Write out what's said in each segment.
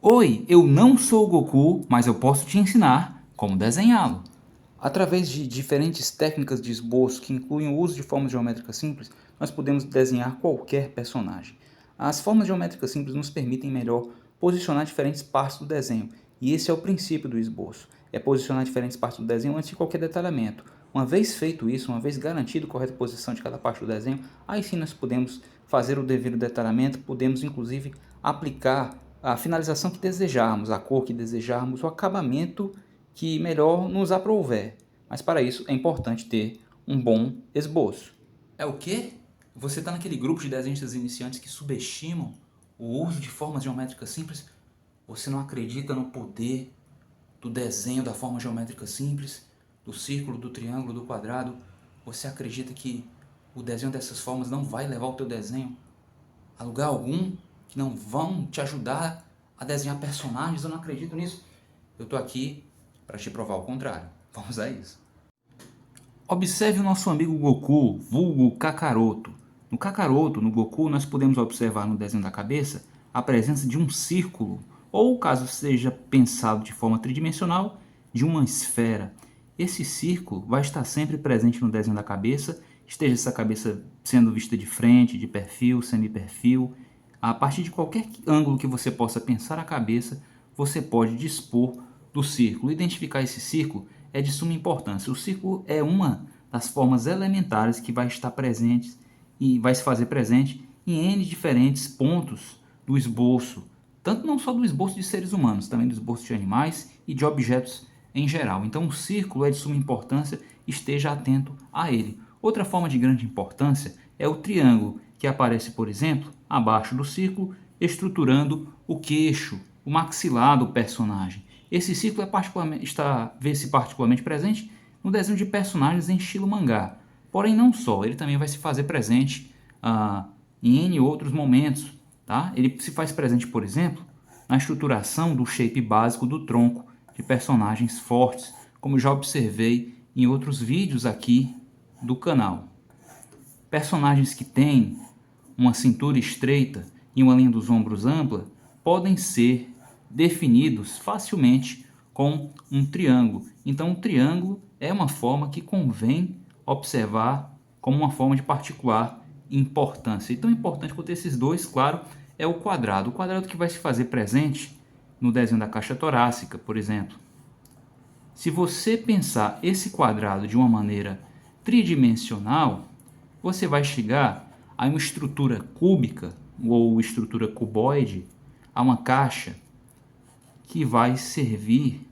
Oi, eu não sou o Goku, mas eu posso te ensinar como desenhá-lo. Através de diferentes técnicas de esboço que incluem o uso de formas geométricas simples, nós podemos desenhar qualquer personagem. As formas geométricas simples nos permitem melhor posicionar diferentes partes do desenho, e esse é o princípio do esboço, é posicionar diferentes partes do desenho antes de qualquer detalhamento. Uma vez feito isso, uma vez garantido a correta posição de cada parte do desenho, aí sim nós podemos fazer o devido detalhamento, podemos inclusive aplicar a finalização que desejarmos, a cor que desejarmos, o acabamento que melhor nos aprouver. Mas para isso é importante ter um bom esboço. É o quê? Você está naquele grupo de desenhistas iniciantes que subestimam o uso de formas geométricas simples? Você não acredita no poder do desenho da forma geométrica simples, do círculo, do triângulo, do quadrado? Você acredita que o desenho dessas formas não vai levar o teu desenho a lugar algum? Que não vão te ajudar a desenhar personagens? Eu não acredito nisso. Eu tô aqui para te provar o contrário. Vamos a isso. Observe o nosso amigo Goku, vulgo Kakaroto. No Kakaroto, no Goku, nós podemos observar no desenho da cabeça a presença de um círculo, ou caso seja pensado de forma tridimensional, de uma esfera. Esse círculo vai estar sempre presente no desenho da cabeça, esteja essa cabeça sendo vista de frente, de perfil, semi-perfil. A partir de qualquer ângulo que você possa pensar a cabeça, você pode dispor do círculo. Identificar esse círculo é de suma importância. O círculo é uma das formas elementares que vai estar presente e vai se fazer presente em N diferentes pontos do esboço, tanto não só do esboço de seres humanos, também do esboço de animais e de objetos em geral. Então o círculo é de suma importância, esteja atento a ele. Outra forma de grande importância é o triângulo, que aparece, por exemplo, abaixo do círculo, estruturando o queixo, o maxilar do personagem. Esse círculo vê-se particularmente presente no desenho de personagens em estilo mangá. Porém, não só, ele também vai se fazer presente em N outros momentos. Tá? Ele se faz presente, por exemplo, na estruturação do shape básico do tronco de personagens fortes, como já observei em outros vídeos aqui do canal. Personagens que têm uma cintura estreita e uma linha dos ombros ampla podem ser definidos facilmente com um triângulo. Então, um triângulo é uma forma que convém observar como uma forma de particular importância. E tão importante quanto esses dois, claro, é o quadrado. O quadrado que vai se fazer presente no desenho da caixa torácica, por exemplo. Se você pensar esse quadrado de uma maneira tridimensional, você vai chegar a uma estrutura cúbica ou estrutura cuboide, a uma caixa que vai servir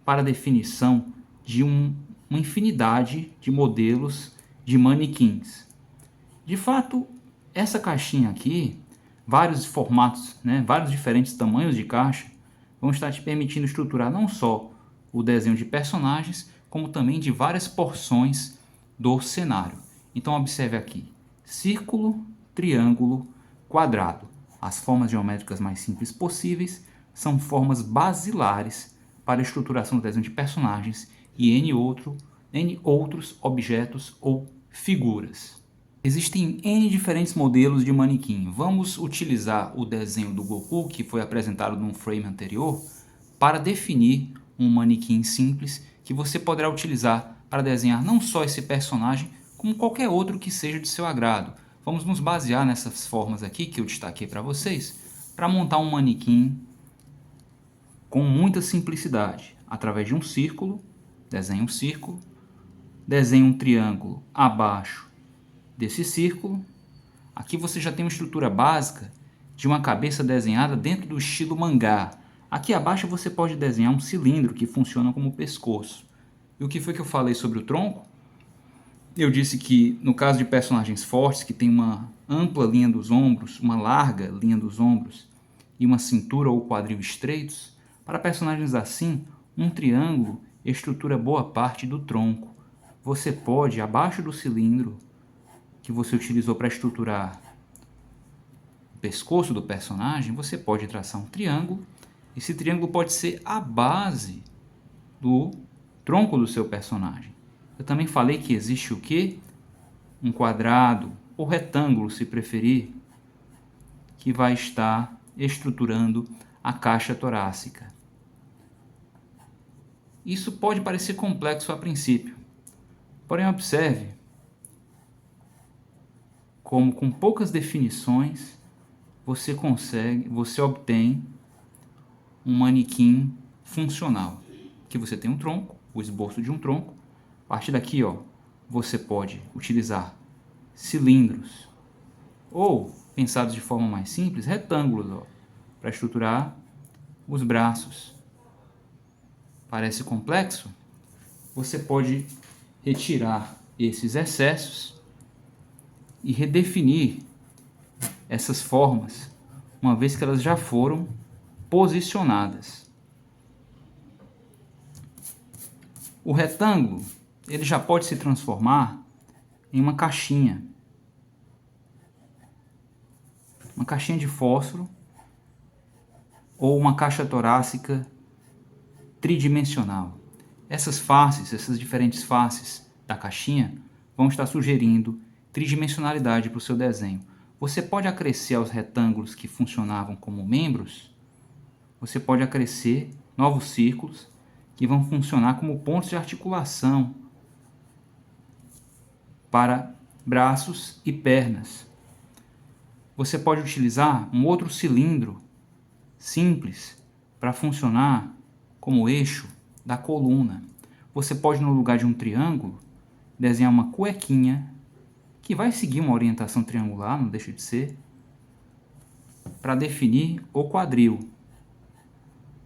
para a definição de uma infinidade de modelos de manequins. De fato, essa caixinha aqui, vários formatos, vários diferentes tamanhos de caixa, vão estar te permitindo estruturar não só o desenho de personagens, como também de várias porções do cenário. Então observe aqui, círculo, triângulo, quadrado. As formas geométricas mais simples possíveis são formas basilares para a estruturação do desenho de personagens e N outros objetos ou figuras. Existem N diferentes modelos de manequim. Vamos utilizar o desenho do Goku, que foi apresentado num frame anterior, para definir um manequim simples que você poderá utilizar para desenhar não só esse personagem, como qualquer outro que seja de seu agrado. Vamos nos basear nessas formas aqui que eu destaquei para vocês, para montar um manequim com muita simplicidade. Através de um círculo, desenhe um triângulo abaixo desse círculo. Aqui você já tem uma estrutura básica de uma cabeça desenhada dentro do estilo mangá. Aqui abaixo você pode desenhar um cilindro que funciona como pescoço. E o que foi que eu falei sobre o tronco? Eu disse que no caso de personagens fortes, que tem uma ampla linha dos ombros, uma larga linha dos ombros e uma cintura ou quadril estreitos, para personagens assim, um triângulo estrutura boa parte do tronco. Você pode, abaixo do cilindro que você utilizou para estruturar o pescoço do personagem, você pode traçar um triângulo. Esse triângulo pode ser a base do tronco do seu personagem. Eu também falei que existe o quê? Um quadrado, ou retângulo se preferir, que vai estar estruturando a caixa torácica. Isso pode parecer complexo a princípio, porém observe como com poucas definições você obtém um manequim funcional. Aqui você tem um tronco, o esboço de um tronco. A partir daqui, você pode utilizar cilindros ou, pensados de forma mais simples, retângulos, para estruturar os braços. Parece complexo? Você pode retirar esses excessos e redefinir essas formas, uma vez que elas já foram posicionadas. O retângulo, ele já pode se transformar em uma caixinha de fósforo ou uma caixa torácica tridimensional. Essas diferentes faces da caixinha vão estar sugerindo tridimensionalidade para o seu desenho. Você pode acrescer aos retângulos que funcionavam como membros, você pode acrescer novos círculos que vão funcionar como pontos de articulação para braços e pernas. Você pode utilizar um outro cilindro simples para funcionar como eixo da coluna. Você pode, no lugar de um triângulo, desenhar uma cuequinha que vai seguir uma orientação triangular, não deixa de ser, para definir o quadril.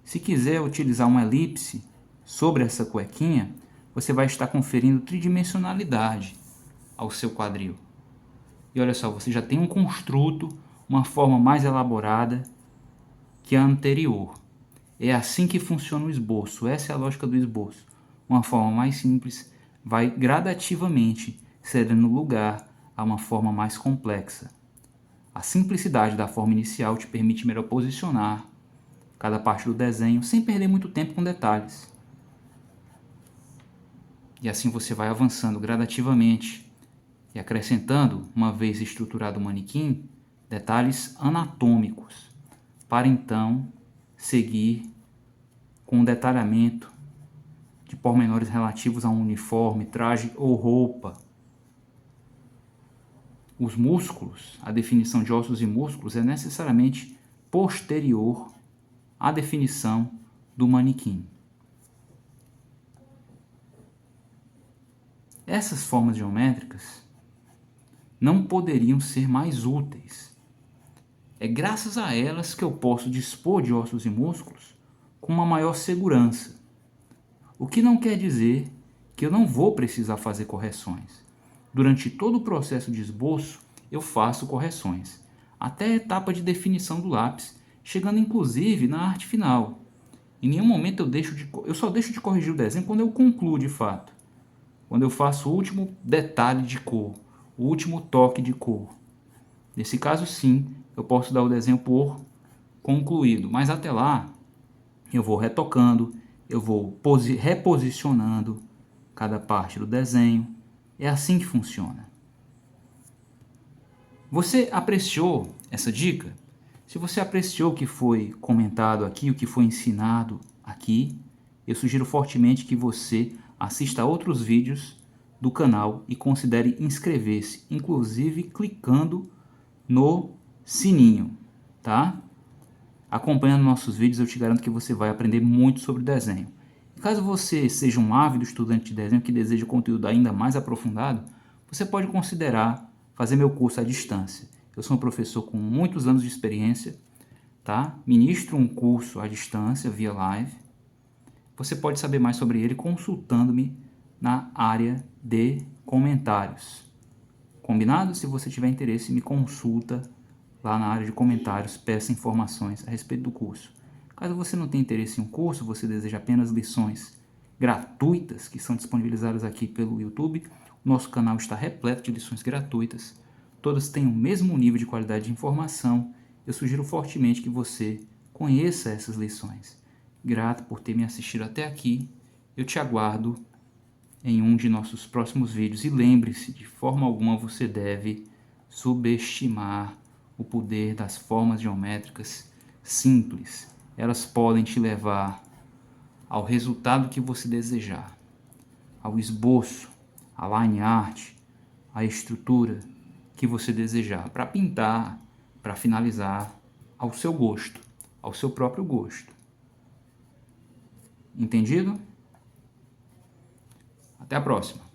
Se quiser utilizar uma elipse sobre essa cuequinha, você vai estar conferindo tridimensionalidade ao seu quadril. E olha só, você já tem um construto, uma forma mais elaborada que a anterior. É assim que funciona o esboço, essa é a lógica do esboço. Uma forma mais simples vai gradativamente cedendo lugar a uma forma mais complexa. A simplicidade da forma inicial te permite melhor posicionar cada parte do desenho sem perder muito tempo com detalhes. E assim você vai avançando gradativamente e acrescentando, uma vez estruturado o manequim, detalhes anatômicos, para então seguir com um detalhamento de pormenores relativos a um uniforme, traje ou roupa. Os músculos, a definição de ossos e músculos é necessariamente posterior à definição do manequim. Essas formas geométricas não poderiam ser mais úteis. É graças a elas que eu posso dispor de ossos e músculos com uma maior segurança. O que não quer dizer que eu não vou precisar fazer correções. Durante todo o processo de esboço, eu faço correções, até a etapa de definição do lápis, chegando inclusive na arte final. Em nenhum momento eu só deixo de corrigir o desenho quando eu concluo de fato. Quando eu faço o último detalhe de cor, o último toque de cor. Nesse caso, sim, eu posso dar o desenho por concluído, mas até lá eu vou retocando, eu vou reposicionando cada parte do desenho. É assim que funciona. Você apreciou essa dica? Se você apreciou o que foi comentado aqui, o que foi ensinado aqui, eu sugiro fortemente que você assista a outros vídeos do canal e considere inscrever-se, inclusive clicando no sininho, tá? Acompanhando nossos vídeos, eu te garanto que você vai aprender muito sobre desenho. E caso você seja um ávido estudante de desenho que deseja conteúdo ainda mais aprofundado, você pode considerar fazer meu curso à distância. Eu sou um professor com muitos anos de experiência, tá? Ministro um curso à distância, via live. Você pode saber mais sobre ele consultando-me na área de comentários. Combinado? Se você tiver interesse, me consulta lá na área de comentários, peça informações a respeito do curso. Caso você não tenha interesse em um curso, você deseja apenas lições gratuitas que são disponibilizadas aqui pelo YouTube, o nosso canal está repleto de lições gratuitas. Todas têm o mesmo nível de qualidade de informação. Eu sugiro fortemente que você conheça essas lições. Grato por ter me assistido até aqui. Eu te aguardo em um de nossos próximos vídeos. E lembre-se, de forma alguma você deve subestimar o poder das formas geométricas simples. elas podem te levar ao resultado que você desejar, ao esboço, à line art, à estrutura que você desejar, para pintar, para finalizar ao seu gosto, ao seu próprio gosto. Entendido? Até a próxima!